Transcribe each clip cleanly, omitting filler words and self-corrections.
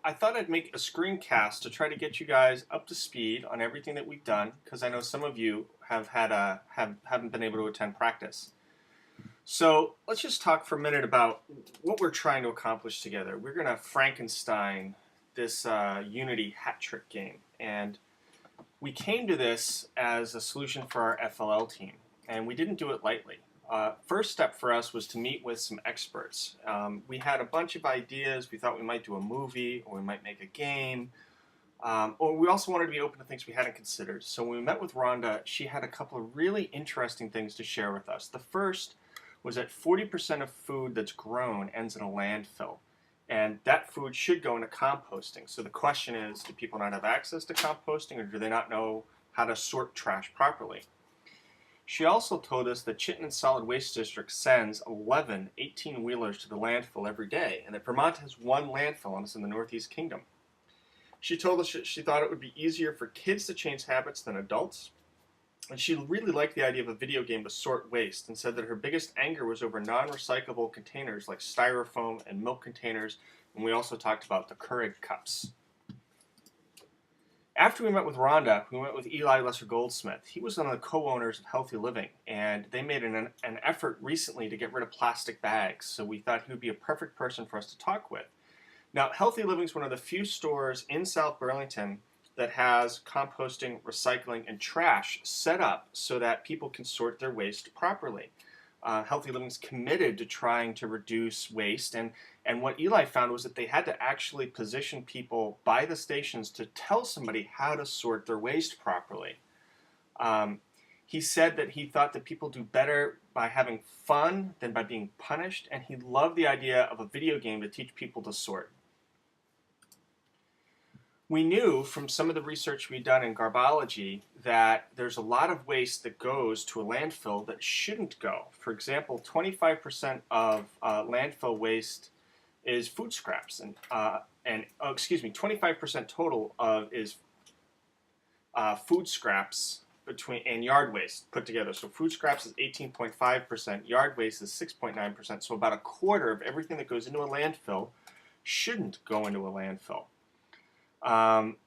I thought I'd make a screencast to try to get you guys up to speed on everything that we've done, because I know some of you haven't been able to attend practice. So let's just talk for a minute about what we're trying to accomplish together. We're going to Frankenstein this Unity hat trick game, and we came to this as a solution for our FLL team, and we didn't do it lightly. First step for us was to meet with some experts. We had a bunch of ideas. We thought we might do a movie, or we might make a game, or we also wanted to be open to things we hadn't considered. So when we met with Rhonda, she had a couple of really interesting things to share with us. The first was that 40% of food that's grown ends in a landfill, and that food should go into composting. So the question is, do people not have access to composting, or do they not know how to sort trash properly? She also told us that Chittenden Solid Waste District sends 11 18-wheelers to the landfill every day, and that Vermont has one landfill, and it's in the Northeast Kingdom. She told us she thought it would be easier for kids to change habits than adults, and she really liked the idea of a video game to sort waste, and said that her biggest anger was over non-recyclable containers like styrofoam and milk containers, and we also talked about the Keurig cups. After we met with Rhonda, we went with Eli Lesser Goldsmith. He was one of the co-owners of Healthy Living, and they made an effort recently to get rid of plastic bags, so we thought he would be a perfect person for us to talk with. Now, Healthy Living is one of the few stores in South Burlington that has composting, recycling, and trash set up so that people can sort their waste properly. Healthy Living is committed to trying to reduce waste, and what Eli found was that they had to actually position people by the stations to tell somebody how to sort their waste properly. He said that he thought that people do better by having fun than by being punished, and he loved the idea of a video game to teach people to sort. We knew from some of the research we'd done in garbology that there's a lot of waste that goes to a landfill that shouldn't go. For example, 25% of landfill waste is food scraps, and 25% total is food scraps and yard waste put together. So food scraps is 18.5%, yard waste is 6.9%. So about a quarter of everything that goes into a landfill shouldn't go into a landfill.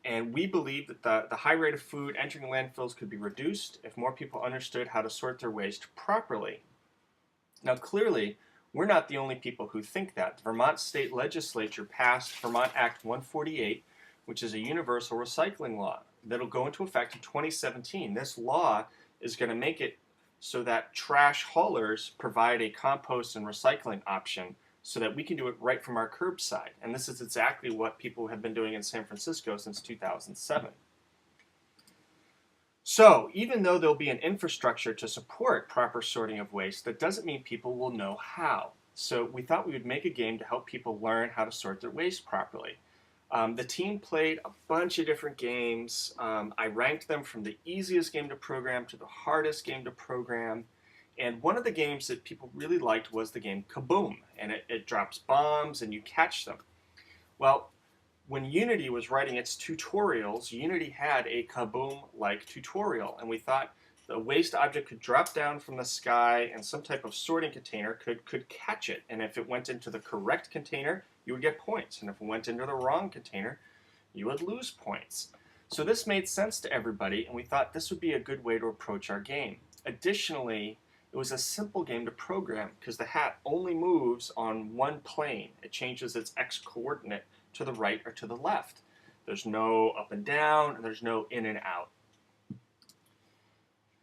And we believe that the high rate of food entering landfills could be reduced if more people understood how to sort their waste properly. Now, clearly, we're not the only people who think that. The Vermont State Legislature passed Vermont Act 148, which is a universal recycling law that'll go into effect in 2017. This law is going to make it so that trash haulers provide a compost and recycling option so that we can do it right from our curbside. And this is exactly what people have been doing in San Francisco since 2007. So even though there'll be an infrastructure to support proper sorting of waste, that doesn't mean people will know how. So we thought we would make a game to help people learn how to sort their waste properly. The team played a bunch of different games. I ranked them from the easiest game to program to the hardest game to program. And one of the games that people really liked was the game Kaboom, and it drops bombs and you catch them. Well, when Unity was writing its tutorials, Unity had a Kaboom-like tutorial, and we thought the waste object could drop down from the sky and some type of sorting container could catch it. And if it went into the correct container, you would get points. And if it went into the wrong container, you would lose points. So this made sense to everybody, and we thought this would be a good way to approach our game. Additionally, it was a simple game to program because the hat only moves on one plane. It changes its x coordinate to the right or to the left. There's no up and down, and there's no in and out.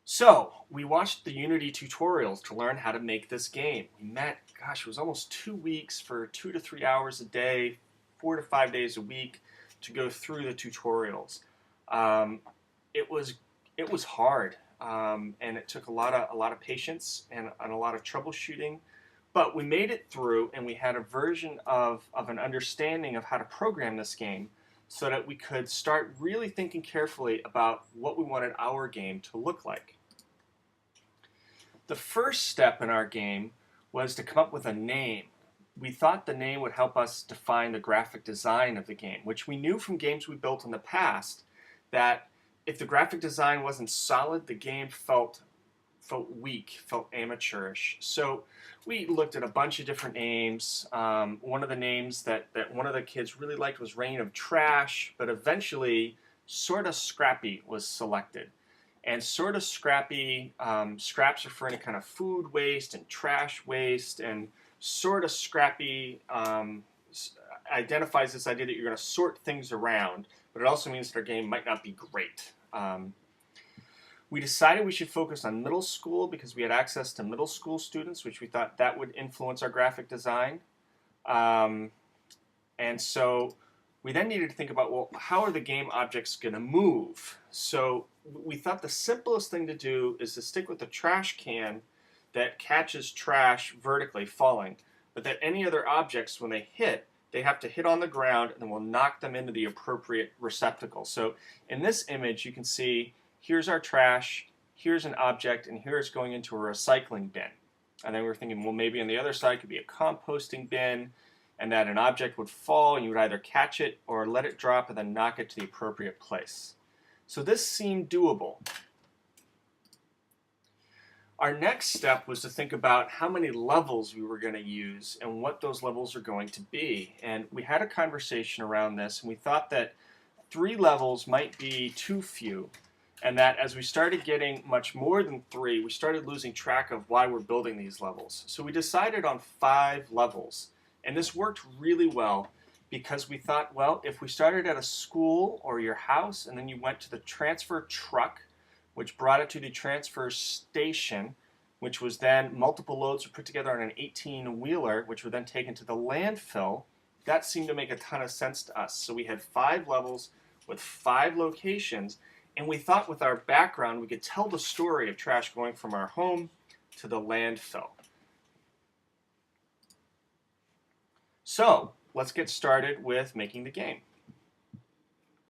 So we watched the Unity tutorials to learn how to make this game. We met, it was almost 2 weeks for 2 to 3 hours a day, 4 to 5 days a week to go through the tutorials. It was hard. And it took a lot of patience and a lot of troubleshooting, but we made it through, and we had a version of an understanding of how to program this game so that we could start really thinking carefully about what we wanted our game to look like. The first step in our game was to come up with a name. We thought the name would help us define the graphic design of the game, which we knew from games we built in the past that if the graphic design wasn't solid, the game felt weak, felt amateurish. So we looked at a bunch of different names. One of the names that one of the kids really liked was Reign of Trash, but eventually Sorta Scrappy was selected. And Sorta Scrappy, scraps refer to kind of food waste and trash waste, and Sorta Scrappy identifies this idea that you're going to sort things around, but it also means that our game might not be great. We decided we should focus on middle school because we had access to middle school students, which we thought that would influence our graphic design. And so we then needed to think about, well, how are the game objects going to move? So we thought the simplest thing to do is to stick with the trash can that catches trash vertically falling, but that any other objects, when they hit, they have to hit on the ground and then we'll knock them into the appropriate receptacle. So in this image, you can see here's our trash, here's an object, and here's going into a recycling bin. And then we were thinking, well, maybe on the other side could be a composting bin, and that an object would fall, and you would either catch it or let it drop and then knock it to the appropriate place. So this seemed doable. Our next step was to think about how many levels we were going to use and what those levels are going to be. And we had a conversation around this, and we thought that 3 levels might be too few, and that as we started getting much more than 3, we started losing track of why we're building these levels. So we decided on 5 levels, and this worked really well because we thought, well, if we started at a school or your house and then you went to the transfer truck, which brought it to the transfer station, which was then multiple loads were put together on an 18-wheeler, which were then taken to the landfill, that seemed to make a ton of sense to us. So we had 5 levels with 5 locations, and we thought with our background we could tell the story of trash going from our home to the landfill. So let's get started with making the game.